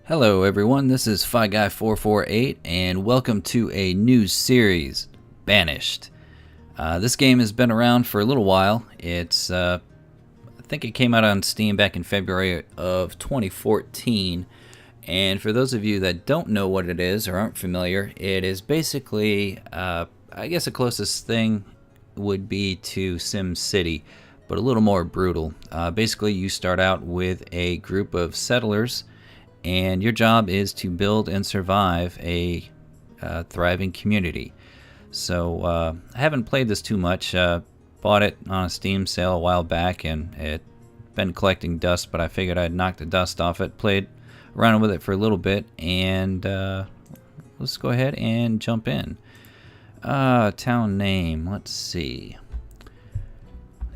Hello everyone, this is FiGuy448 and welcome to a new series, Banished. This game has been around for a little while. I think it came out on Steam back in February of 2014. And for those of you that don't know what it is or aren't familiar, it is basically, I guess the closest thing would be to Sim City, but a little more brutal. Basically, you start out with a group of settlers, and your job is to build and survive a thriving community. So I haven't played this too much. Bought it on a Steam sale a while back, and it been collecting dust, but I figured I'd knock the dust off it. Played around with it for a little bit, and let's go ahead and jump in. Town name, let's see.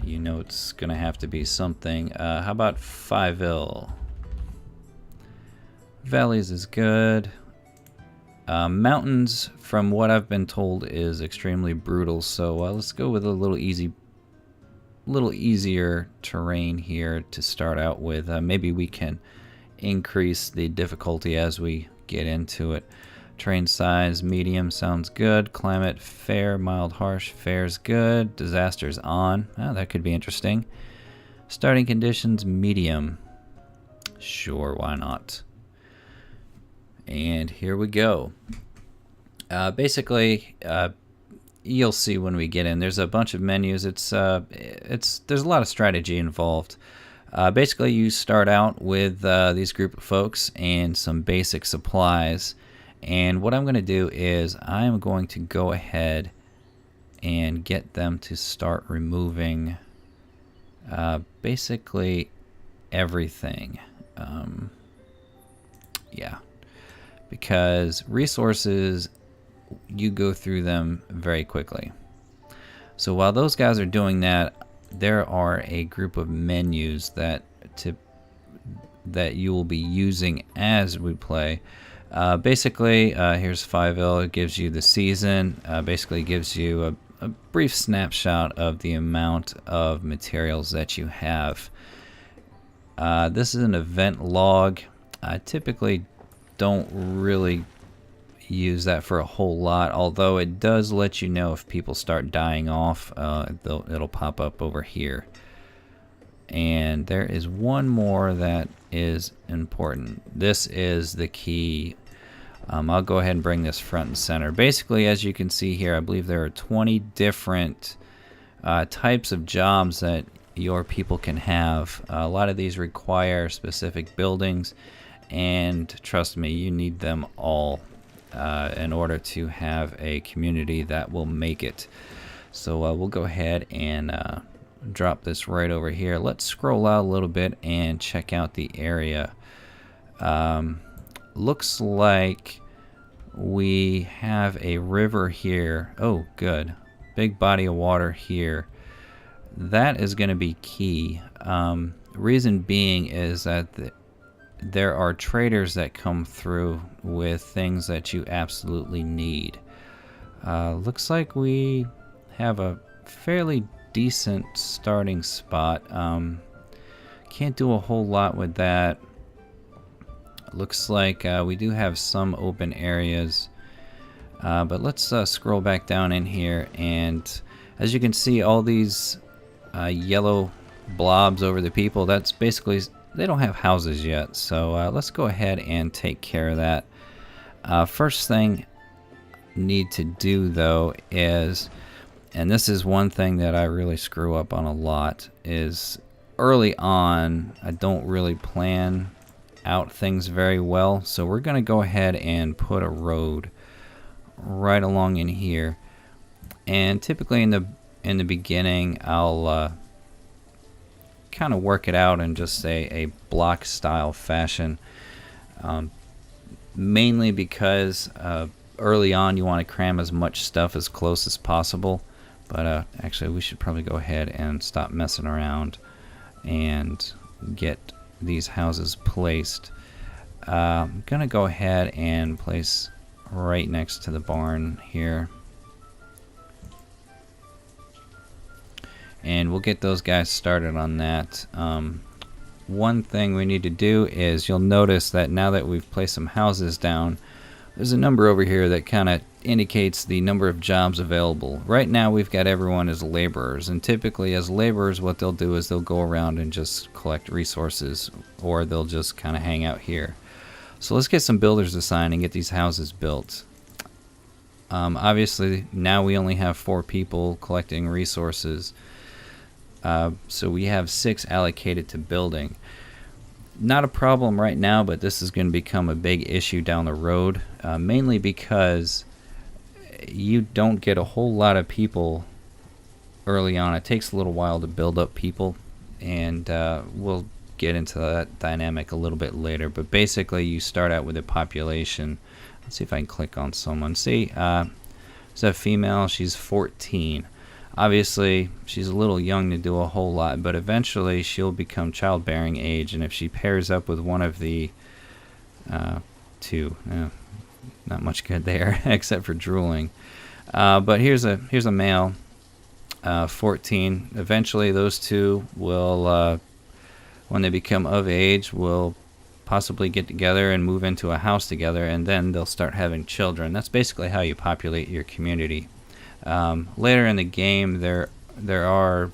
You know it's gonna have to be something. How about Phiville? Valleys is good. Mountains, from what I've been told, is extremely brutal. So let's go with a little easier terrain here to start out with. Maybe we can increase the difficulty as we get into it. Terrain size, medium sounds good. Climate, fair, mild, harsh. Fair's good. Disasters on. Oh, that could be interesting. Starting conditions, medium. Sure, why not? And here we go. Basically, you'll see when we get in. There's a bunch of menus. There's a lot of strategy involved. Basically, you start out with these group of folks and some basic supplies. And what I'm going to do is I'm going to go ahead and get them to start removing basically everything. Yeah. Because resources, you go through them very quickly. So while those guys are doing that, there are a group of menus that you will be using as we play. Basically, here's Phiville. It gives you the season. Basically gives you a brief snapshot of the amount of materials that you have. This is an event log. I typically don't really use that for a whole lot, although it does let you know if people start dying off. It'll pop up over here. And there is one more that is important. This is the key. I'll go ahead and bring this front and center. Basically, as you can see here, I believe there are 20 different types of jobs that your people can have. A lot of these require specific buildings, and trust me, you need them all in order to have a community that will make it. So we'll go ahead and drop this right over here. Let's scroll out a little bit and check out the area. Looks like we have a river here. Oh, good. Big body of water here. That is going to be key. Reason being is that there are traders that come through with things that you absolutely need. Looks like we have a fairly decent starting spot. Can't do a whole lot with that. Looks like we do have some open areas. But let's scroll back down in here, and as you can see, all these yellow blobs over the people, that's basically, they don't have houses yet. So let's go ahead and take care of that. First thing need to do though is, and this is one thing that I really screw up on a lot, is early on I don't really plan out things very well. So we're gonna go ahead and put a road right along in here, and typically in the beginning I'll kind of work it out in just a block style fashion, mainly because early on you want to cram as much stuff as close as possible. But actually we should probably go ahead and stop messing around and get these houses placed. I'm gonna go ahead and place right next to the barn here, and we'll get those guys started on that. one thing we need to do is, you'll notice that now that we've placed some houses down, there's a number over here that kind of indicates the number of jobs available. Right now we've got everyone as laborers, and typically as laborers what they'll do is they'll go around and just collect resources, or they'll just kind of hang out here. So let's get some builders assigned and get these houses built. Obviously now we only have 4 people collecting resources, so we have 6 allocated to building. Not a problem right now, but this is going to become a big issue down the road, mainly because you don't get a whole lot of people early on. It takes a little while to build up people, and we'll get into that dynamic a little bit later. But basically you start out with a population. Let's see if I can click on someone. See, it's a female. She's 14. Obviously she's a little young to do a whole lot, but eventually she'll become childbearing age, and if she pairs up with one of the 2, not much good there except for drooling. But here's a male, 14. Eventually those 2 will, when they become of age, will possibly get together and move into a house together, and then they'll start having children. That's basically how you populate your community. Later in the game there are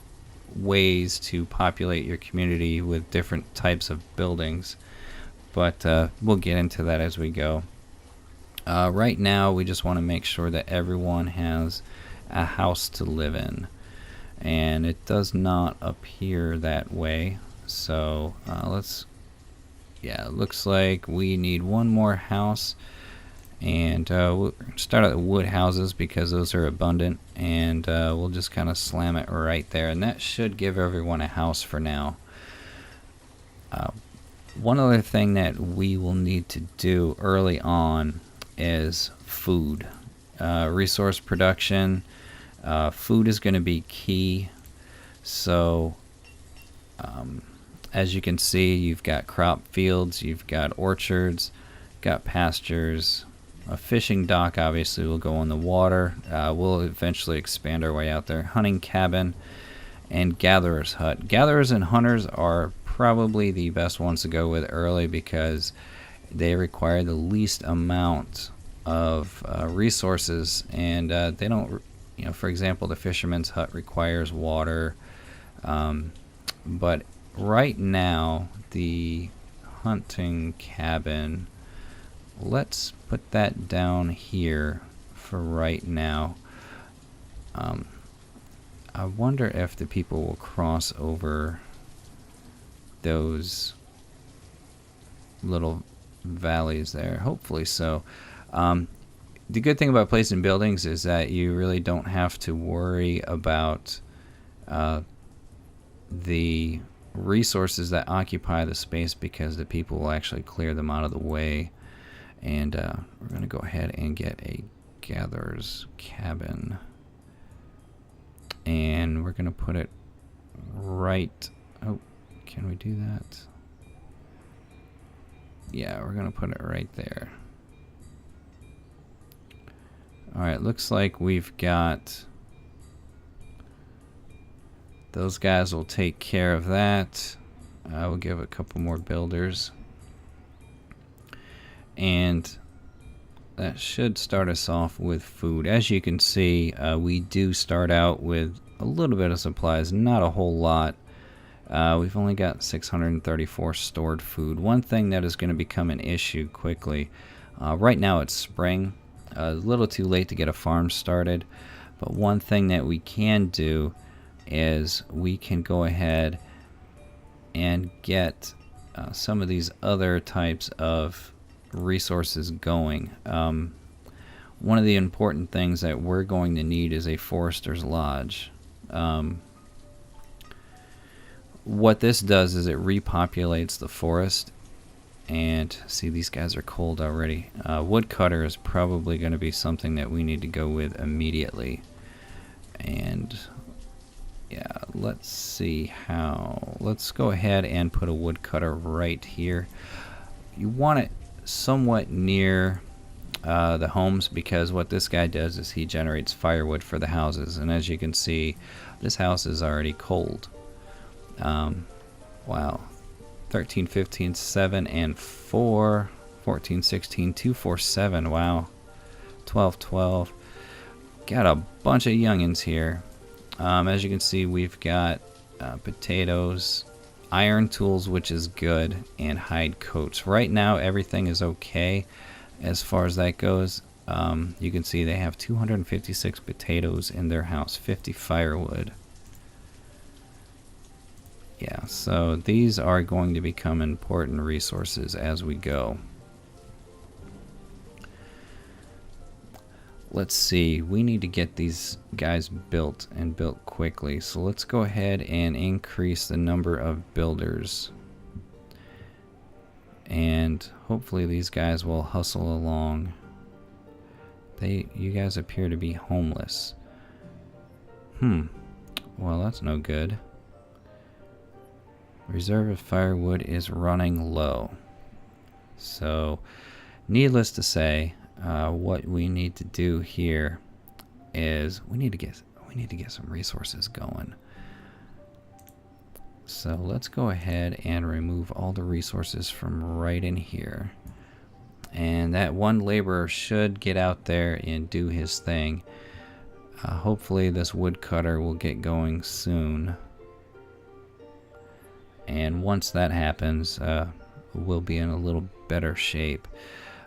ways to populate your community with different types of buildings, but we'll get into that as we go. Right now we just want to make sure that everyone has a house to live in, and it does not appear that way. So it looks like we need one more house, and we'll start out with wood houses because those are abundant, and we'll just kind of slam it right there, and that should give everyone a house for now. One other thing that we will need to do early on is food, resource production. Food is going to be key. So as you can see, you've got crop fields, you've got orchards, got pastures. A fishing dock obviously will go in the water. We'll eventually expand our way out there. Hunting cabin and gatherer's hut. Gatherers and hunters are probably the best ones to go with early because they require the least amount of resources, and they don't, for example, the fisherman's hut requires water, but right now the hunting cabin, let's put that down here for right now. I wonder if the people will cross over those little valleys there. Hopefully so. The good thing about placing buildings is that you really don't have to worry about the resources that occupy the space, because the people will actually clear them out of the way. And we're going to go ahead and get a gatherer's cabin, and we're going to put it right, oh, can we do that? Yeah, we're going to put it right there. Alright, looks like we've got, those guys will take care of that. I will give a couple more builders, and that should start us off with food. As you can see, we do start out with a little bit of supplies, not a whole lot. We've only got 634 stored food. One thing that is going to become an issue quickly, right now it's spring, a little too late to get a farm started, but one thing that we can do is we can go ahead and get some of these other types of resources going. One of the important things that we're going to need is a forester's lodge. What this does is it repopulates the forest, and see, these guys are cold already. Woodcutter is probably going to be something that we need to go with immediately. And yeah, let's see how, let's go ahead and put a woodcutter right here. You want it somewhat near the homes, because what this guy does is he generates firewood for the houses, and as you can see, this house is already cold. Wow, 13, 15, 7, and 4. 14, 16, 2, 4, 7. Wow. 12, 12. Got a bunch of youngins here. As you can see, we've got potatoes, iron tools, which is good, and hide coats. Right now, everything is okay as far as that goes. You can see they have 256 potatoes in their house, 50 firewood. Yeah, so these are going to become important resources as we go. Let's see, we need to get these guys built and built quickly. So let's go ahead and increase the number of builders. And hopefully these guys will hustle along. You guys appear to be homeless. Well, that's no good. Reserve of firewood is running low. So, needless to say, what we need to do here is we need to get some resources going. So let's go ahead and remove all the resources from right in here. And that one laborer should get out there and do his thing. Hopefully this woodcutter will get going soon. And once that happens, we'll be in a little better shape.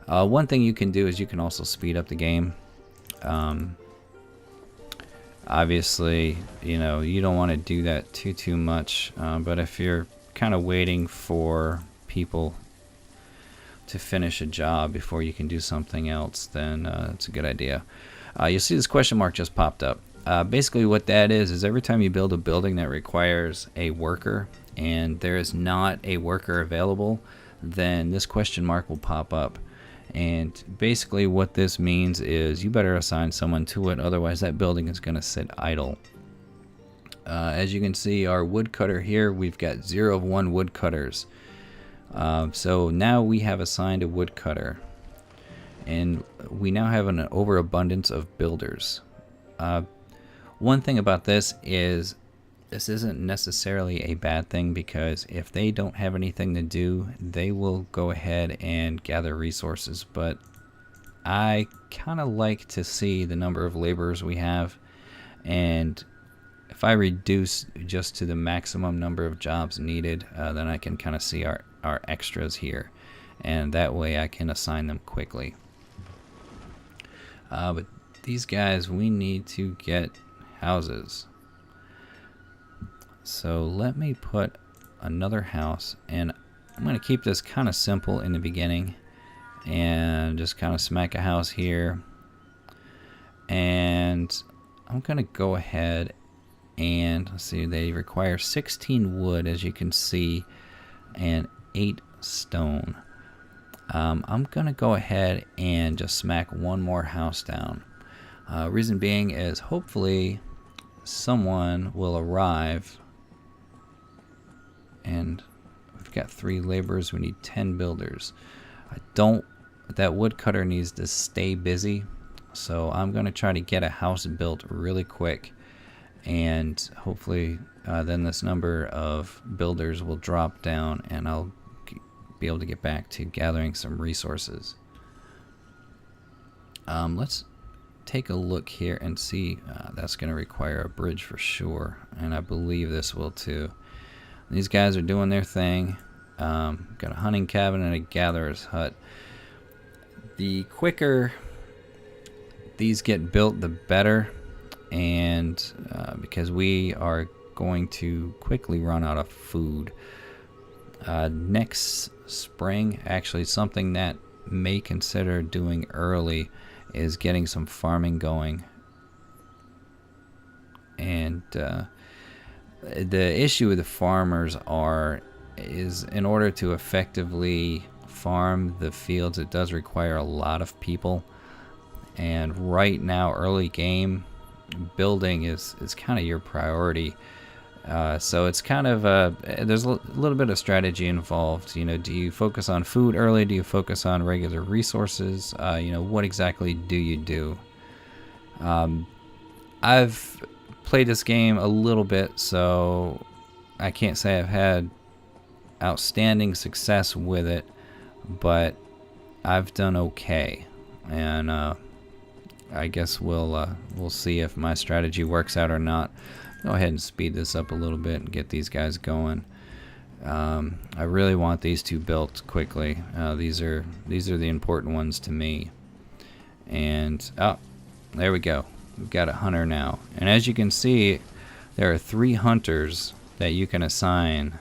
One thing you can do is you can also speed up the game. Obviously, you know, you don't want to do that too much. But if you're kind of waiting for people to finish a job before you can do something else, then it's a good idea. You'll see this question mark just popped up. Basically what that is every time you build a building that requires a worker and there is not a worker available, then this question mark will pop up. And basically what this means is you better assign someone to it, otherwise that building is going to sit idle. As you can see, our woodcutter here, we've got 0 of 1 woodcutters. So now we have assigned a woodcutter. And we now have an overabundance of builders. One thing about this is this isn't necessarily a bad thing, because if they don't have anything to do, they will go ahead and gather resources. But I kind of like to see the number of laborers we have, and if I reduce just to the maximum number of jobs needed, then I can kind of see our extras here, and that way I can assign them quickly. But these guys, we need to get houses. So let me put another house, and I'm going to keep this kind of simple in the beginning and just kind of smack a house here. And I'm going to go ahead and let's see, they require 16 wood, as you can see, and 8 stone. I'm going to go ahead and just smack one more house down. Reason being is hopefully someone will arrive. And we've got 3 laborers, we need 10 builders. That woodcutter needs to stay busy, so I'm going to try to get a house built really quick, and hopefully then this number of builders will drop down and I'll be able to get back to gathering some resources. Let's take a look here and see. That's going to require a bridge for sure, and I believe this will too. These guys are doing their thing. Got a hunting cabin and a gatherer's hut. The quicker these get built, the better, and because we are going to quickly run out of food. Next spring, actually something that may consider doing early is getting some farming going. And the issue with the farmers is in order to effectively farm the fields, it does require a lot of people. And right now, early game, building is kind of your priority. So it's kind of there's a little bit of strategy involved. You know, do you focus on food early? Do you focus on regular resources? You know, what exactly do you do? I've played this game a little bit, so I can't say I've had outstanding success with it, but I've done okay, and I guess we'll see if my strategy works out or not. Go ahead and speed this up a little bit and get these guys going. I really want these two built quickly. These are the important ones to me. And oh, there we go. We've got a hunter now, and as you can see, there are 3 hunters that you can assign.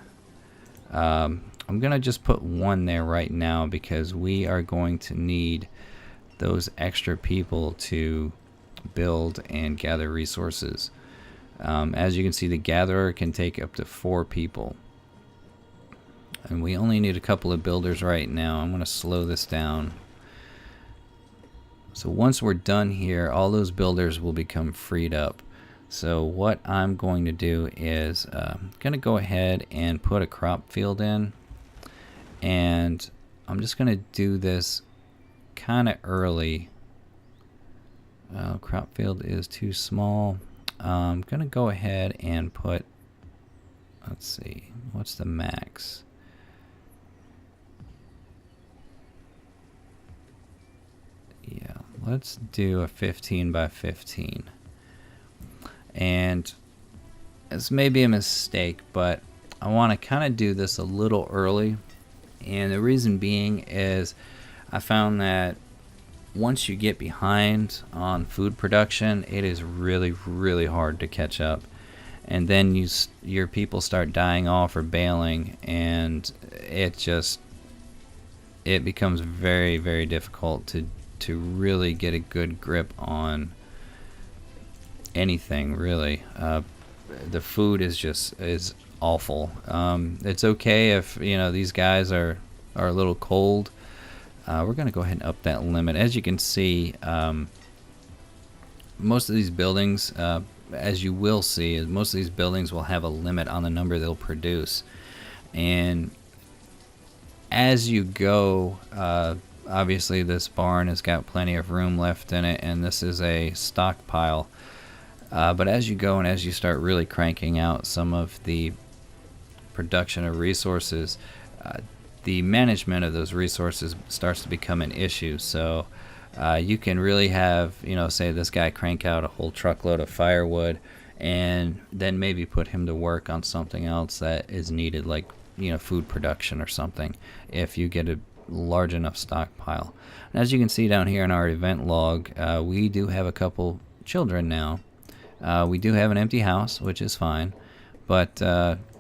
I'm gonna just put 1 there right now because we are going to need those extra people to build and gather resources. As you can see, the gatherer can take up to 4 people, and we only need a couple of builders right now. I'm gonna slow this down. So once we're done here, all those builders will become freed up. So what I'm going to do is going to go ahead and put a crop field in, and I'm just going to do this kind of early. Crop field is too small. I'm going to go ahead and put, let's see, what's the max? Yeah, let's do a 15 by 15. And this may be a mistake, but I want to kind of do this a little early. And the reason being is I found that once you get behind on food production, it is really, really hard to catch up. And then your people start dying off or bailing, and it becomes very, very difficult to really get a good grip on anything, really. The food is awful. It's okay if these guys are a little cold. We're gonna go ahead and up that limit. As you can see, most of these buildings, as you will see, most of these buildings will have a limit on the number they'll produce, and as you go, obviously this barn has got plenty of room left in it, and this is a stockpile. But as you go and as you start really cranking out some of the production of resources, the management of those resources starts to become an issue. So you can really have, say this guy crank out a whole truckload of firewood, and then maybe put him to work on something else that is needed, like food production or something, if you get a large enough stockpile. And as you can see down here in our event log, we do have a couple children now. We do have an empty house, which is fine, but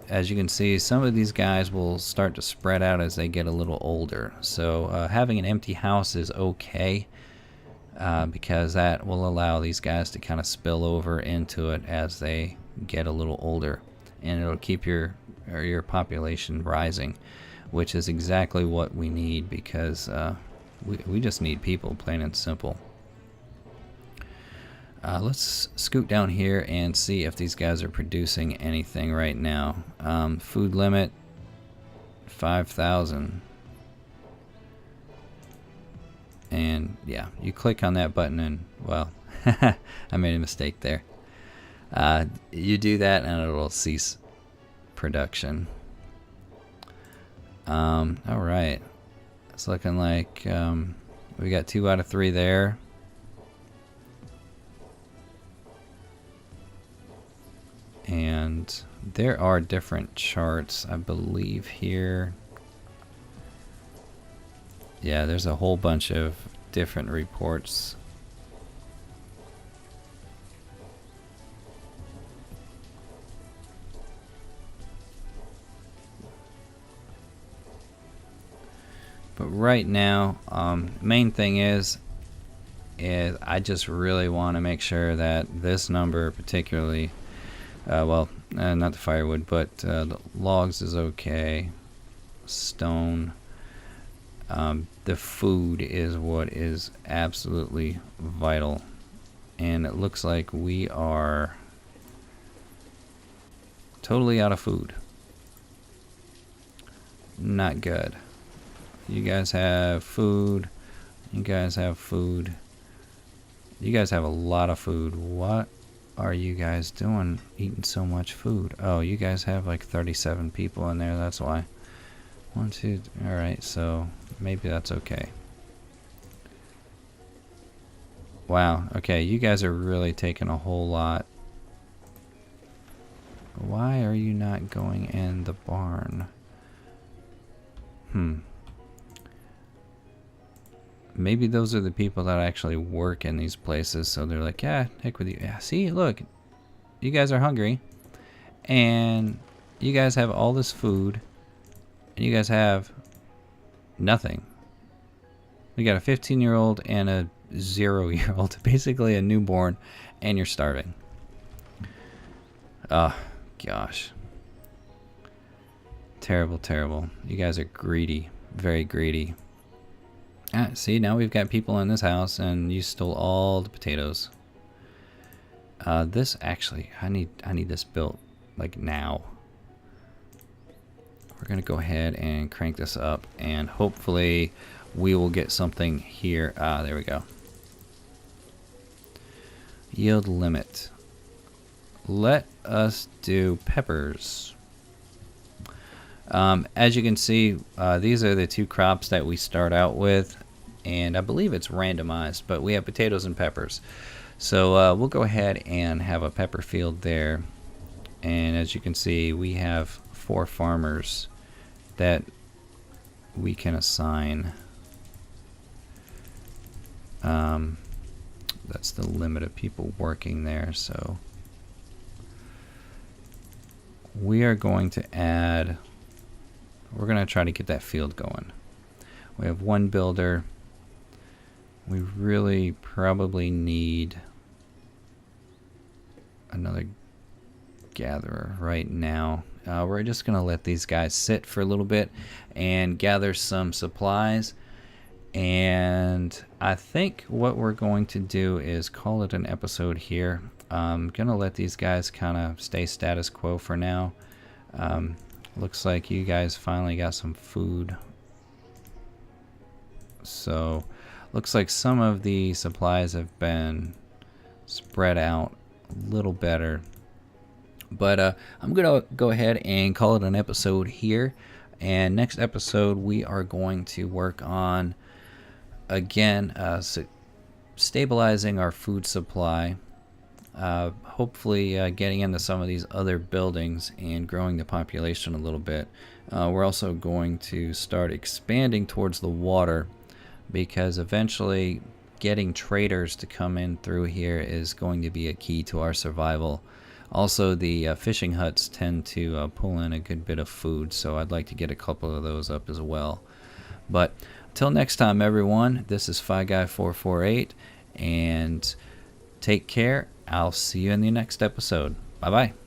as you can see, some of these guys will start to spread out as they get a little older. So having an empty house is okay, because that will allow these guys to kind of spill over into it as they get a little older, and it'll keep your population rising, which is exactly what we need, because we just need people, plain and simple. Let's scoot down here and see if these guys are producing anything right now. Food limit 5,000, and yeah, you click on that button and, well, I made a mistake there. You do that and it'll cease production. Alright, it's looking like we got 2 out of 3 there. And there are different charts, I believe, here. Yeah, there's a whole bunch of different reports. But right now, main thing is I just really want to make sure that this number particularly, well, not the firewood, but the logs is okay. Stone. The food is what is absolutely vital. And it looks like we are totally out of food. Not good. You guys have food. You guys have food. You guys have a lot of food. What are you guys doing eating so much food? Oh, you guys have like 37 people in there, that's why. 1, 2. All right, so maybe that's okay. Wow. Okay, you guys are really taking a whole lot. Why are you not going in the barn? Maybe those are the people that actually work in these places, so they're like, yeah, heck with you. Yeah, see, look, you guys are hungry, and you guys have all this food, and you guys have nothing. We got a 15-year-old and a 0-year-old, basically a newborn, and you're starving. Oh, gosh. Terrible, terrible. You guys are greedy, very greedy. Ah, see, now we've got people in this house, and you stole all the potatoes. This actually, I need this built like now. We're gonna go ahead and crank this up, and hopefully we will get something here. There we go. Yield limit. Let us do peppers. As you can see, these are the two crops that we start out with, and I believe it's randomized, but we have potatoes and peppers. So we'll go ahead and have a pepper field there, and as you can see, we have 4 farmers that we can assign. That's the limit of people working there, so we are going to add, we're going to try to get that field going. We have 1 builder. We really probably need another gatherer right now. We're just going to let these guys sit for a little bit and gather some supplies. And I think what we're going to do is call it an episode here. I'm going to let these guys kind of stay status quo for now. Looks like you guys finally got some food. So looks like some of the supplies have been spread out a little better. But I'm going to go ahead and call it an episode here. And next episode, we are going to work on, again, stabilizing our food supply. Hopefully getting into some of these other buildings and growing the population a little bit. We're also going to start expanding towards the water, because eventually getting traders to come in through here is going to be a key to our survival. Also, the fishing huts tend to pull in a good bit of food, so I'd like to get a couple of those up as well. But until next time, everyone, this is FiGuy448, and take care. I'll see you in the next episode. Bye-bye.